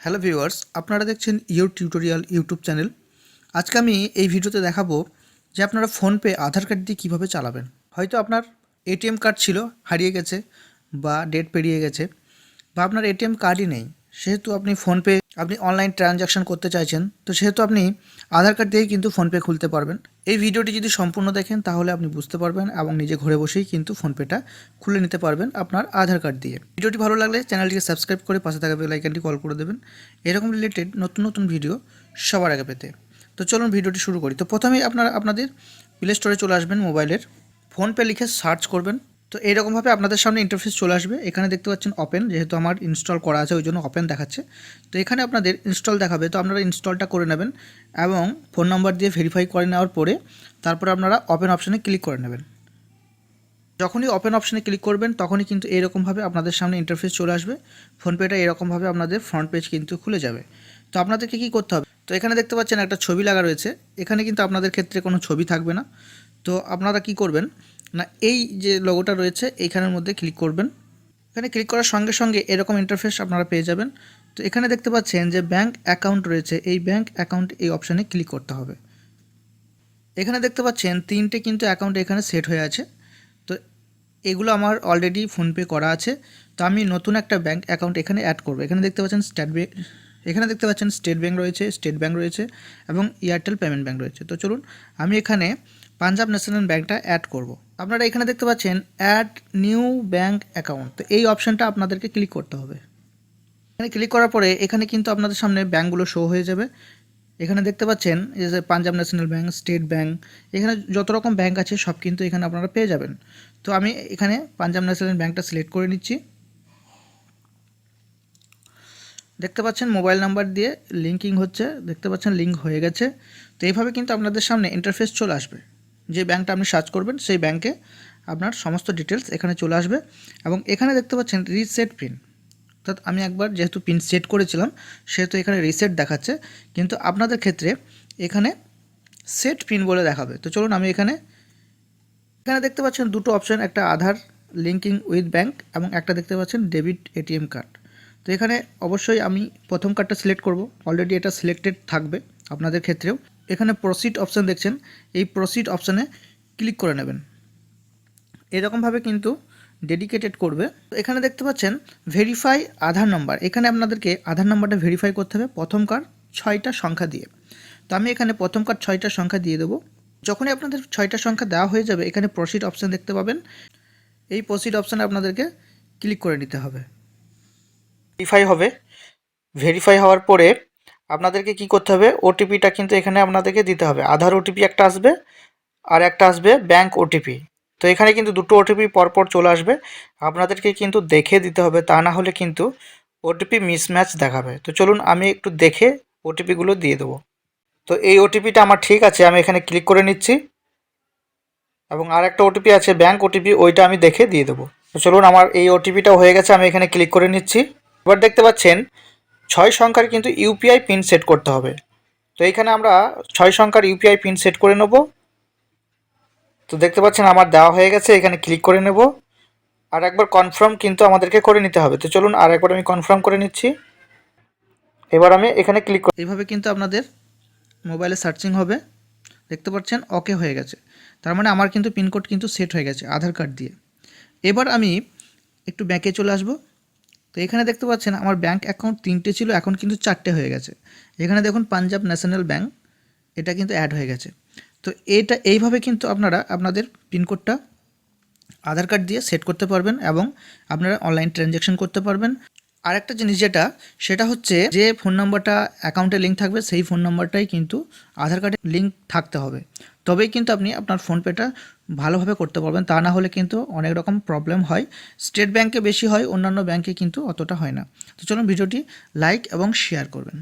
Hello viewers, আপনারা দেখছেন your tutorial YouTube channel. আজকে আমি এই ভিডিওতে দেখাবো যে আপনারা ফোনপে আধার কার্ড দিয়ে কীভাবে চালাবেন। হয়তো আপনার এটিএম কার্ড ছিল, হারিয়ে গেছে বা ডেট পেরিয়ে গেছে, বা আপনার এটিএম কার্ডই নেই, সেহেতু আপনি ফোনপে অনলাইন ট্রানজ্যাকশন করতে চাইছেন, তো সেহেতু আপনি আধার কার্ড দিয়েই কিন্তু ফোনপে খুলতে পারবেন। এই ভিডিওটি যদি সম্পূর্ণ দেখেন তাহলে আপনি বুঝতে পারবেন এবং নিজে ঘরে বসেই কিন্তু ফোনপেটা খুলে নিতে পারবেন আপনার আধার কার্ড দিয়ে। ভিডিওটি ভালো লাগলে চ্যানেলটিকে সাবস্ক্রাইব করে পাশে থাকা বেল আইকনটি কল করে দেবেন এরকম রিলেটেড নতুন নতুন ভিডিও সবার আগে পেতে। তো চলুন ভিডিওটি শুরু করি। তো প্রথমেই আপনারা আপনাদের প্লে স্টোরে চলে আসবেন, মোবাইলের ফোনপে লিখে সার্চ করবেন। তো এইরকমভাবে আপনাদের সামনে ইন্টারফেস চলে আসবে। এখানে দেখতে পাচ্ছেন ওপেন, যেহেতু আমার ইনস্টল করা আছে ওই জন্য ওপেন দেখাচ্ছে। তো এখানে আপনাদের ইনস্টল দেখাবে, তো আপনারা ইনস্টলটা করে নেবেন এবং ফোন নাম্বার দিয়ে ভেরিফাই করে নেওয়ার পরে তারপরে আপনারা ওপেন অপশানে ক্লিক করে নেবেন। যখনই ওপেন অপশানে ক্লিক করবেন তখনই কিন্তু এরকমভাবে আপনাদের সামনে ইন্টারফেস চলে আসবে। ফোনপেটা এরকমভাবে আপনাদের ফ্রন্ট পেজ কিন্তু খুলে যাবে। তো আপনাদেরকে কী করতে হবে, তো এখানে দেখতে পাচ্ছেন একটা ছবি লাগা রয়েছে। এখানে কিন্তু আপনাদের ক্ষেত্রে কোনো ছবি থাকবে না। তো আপনারা কি করবেন না, এই যে লোগোটা রয়েছে এইখানের মধ্যে ক্লিক করবেন। এখানে ক্লিক করার সঙ্গে সঙ্গে এরকম ইন্টারফেস আপনারা পেয়ে যাবেন। তো এখানে দেখতে পাচ্ছেন যে ব্যাঙ্ক অ্যাকাউন্ট রয়েছে, এই ব্যাঙ্ক অ্যাকাউন্ট এই অপশানে ক্লিক করতে হবে। এখানে দেখতে পাচ্ছেন তিনটে কিন্তু অ্যাকাউন্ট এখানে সেট হয়ে আছে। তো এগুলো আমার অলরেডি ফোনপে করা আছে। তো আমি নতুন একটা ব্যাঙ্ক অ্যাকাউন্ট এখানে অ্যাড করব। এখানে দেখতে পাচ্ছেন স্টেট ব্যাঙ্ক রয়েছে এবং এয়ারটেল পেমেন্ট ব্যাঙ্ক রয়েছে। তো চলুন আমি এখানে পাঞ্জাব ন্যাশনাল ব্যাঙ্কটা অ্যাড করব। আপনারা এখানে দেখতে পাচ্ছেন অ্যাড নিউ ব্যাঙ্ক অ্যাকাউন্ট, তো এই অপশানটা আপনাদেরকে ক্লিক করতে হবে। এখানে ক্লিক করার পরে এখানে কিন্তু আপনাদের সামনে ব্যাঙ্কগুলো শো হয়ে যাবে। এখানে দেখতে পাচ্ছেন এই যে Punjab national bank, state bank, এখানে যত রকম ব্যাঙ্ক আছে সব কিন্তু এখানে আপনারা পেয়ে যাবেন। তো আমি এখানে পাঞ্জাব ন্যাশনাল ব্যাঙ্কটা সিলেক্ট করে নিচ্ছি। দেখতে পাচ্ছেন মোবাইল নাম্বার দিয়ে লিঙ্কিং হচ্ছে, দেখতে পাচ্ছেন লিঙ্ক হয়ে গেছে। তো এইভাবে কিন্তু আপনাদের সামনে ইন্টারফেস চলে আসবে। যে ব্যাঙ্কটা আপনি সার্চ করবেন সেই ব্যাঙ্কে আপনার সমস্ত ডিটেলস এখানে চলে আসবে এবং এখানে দেখতে পাচ্ছেন রিসেট পিন। অর্থাৎ আমি একবার যেহেতু পিন সেট করেছিলাম সেহেতু এখানে রিসেট দেখাচ্ছে, কিন্তু আপনাদের ক্ষেত্রে এখানে সেট পিন বলে দেখাবে। তো চলুন আমি এখানে দেখতে পাচ্ছেন দুটো অপশান, একটা আধার লিঙ্কিং উইথ ব্যাঙ্ক এবং একটা দেখতে পাচ্ছেন ডেবিট এটিএম কার্ড। তো এখানে অবশ্যই আমি প্রথম কার্ডটা সিলেক্ট করব, অলরেডি এটা সিলেক্টেড থাকবে আপনাদের ক্ষেত্রেও। এখানে প্রসিড অপশান দেখছেন, এই প্রসিড অপশানে ক্লিক করে নেবেন। এরকমভাবে কিন্তু ডেডিকেটেড করবে। এখানে দেখতে পাচ্ছেন ভেরিফাই আধার নাম্বার, এখানে আপনাদেরকে আধার নাম্বারটা ভেরিফাই করতে হবে প্রথমকার 6টা সংখ্যা দিয়ে। তো আমি এখানে প্রথমকার 6টা সংখ্যা দিয়ে দেবো। যখনই আপনাদের 6টা সংখ্যা দেওয়া হয়ে যাবে এখানে প্রসিড অপশান দেখতে পাবেন, এই প্রসিড অপশানে আপনাদেরকে ক্লিক করে নিতে হবে। ভেরিফাই হবে, ভেরিফাই হওয়ার পরে আপনাদেরকে কি করতে হবে, ওটিপিটা কিন্তু এখানে আপনাদেরকে দিতে হবে। আধার ওটিপি একটা আসবে আর একটা আসবে ব্যাঙ্ক ওটিপি। তো এখানে কিন্তু দুটো ওটিপি পরপর চলে আসবে, আপনাদেরকে কিন্তু দেখে দিতে হবে, তা না হলে কিন্তু ওটিপি মিসম্যাচ দেখাবে। তো চলুন আমি একটু দেখে ওটিপিগুলো দিয়ে দেবো। তো এই ওটিপিটা আমার ঠিক আছে, আমি এখানে ক্লিক করে নিচ্ছি এবং আর একটা ওটিপি আছে ব্যাঙ্ক ওটিপি, ওইটা আমি দেখে দিয়ে দেবো। তো চলুন আমার এই ওটিপিটাও হয়ে গেছে, আমি এখানে ক্লিক করে নিচ্ছি। এবার দেখতে পাচ্ছেন 6 সংখ্যার কিন্তু ইউপিআই পিন সেট করতে হবে। তো এখানে আমরা 6 সংখ্যার ইউপিআই পিন সেট করে নেব। তো দেখতে পাচ্ছেন আমার দেওয়া হয়ে গেছে, এখানে ক্লিক করে নেব। আর একবার কনফার্ম কিন্তু আমাদেরকে করে নিতে হবে। তো চলুন আর একবার আমি কনফার্ম করে নিচ্ছি। এবার আমি এখানে ক্লিক করি। এইভাবে কিন্তু আপনাদের মোবাইলে সার্চিং হবে, দেখতে পাচ্ছেন ওকে হয়ে গেছে। তার মানে আমার কিন্তু পিনকোড কিন্তু সেট হয়ে গেছে আধার কার্ড দিয়ে। এবার আমি একটু ব্যাঙ্কে চলে আসব। তো এখানে দেখতে পাচ্ছেন আমার ব্যাঙ্ক অ্যাকাউন্ট 3টে ছিল, এখন কিন্তু 4টে হয়ে গেছে। এখানে দেখুন পাঞ্জাব ন্যাশনাল ব্যাঙ্ক, এটা কিন্তু অ্যাড হয়ে গেছে। তো এইভাবে কিন্তু আপনারা আপনাদের পিনকোডটা আধার কার্ড দিয়ে সেট করতে পারবেন এবং আপনারা অনলাইন ট্রানজ্যাকশন করতে পারবেন। আর একটা জিনিস সেটা হচ্ছে যে ফোন নাম্বারটা অ্যাকাউন্টে লিঙ্ক থাকবে সেই ফোন নাম্বারটাই কিন্তু আধার কার্ডে লিঙ্ক থাকতে হবে, তবেই কিন্তু আপনি আপনার ফোনপেটা ভালোভাবে করতে পারবেন। তা না হলে কিন্তু অনেক রকম প্রবলেম হয়। স্টেট ব্যাঙ্কে বেশি হয়, অন্যান্য ব্যাঙ্কে কিন্তু অতটা হয় না। তো চলুন ভিডিওটি লাইক এবং শেয়ার করবেন।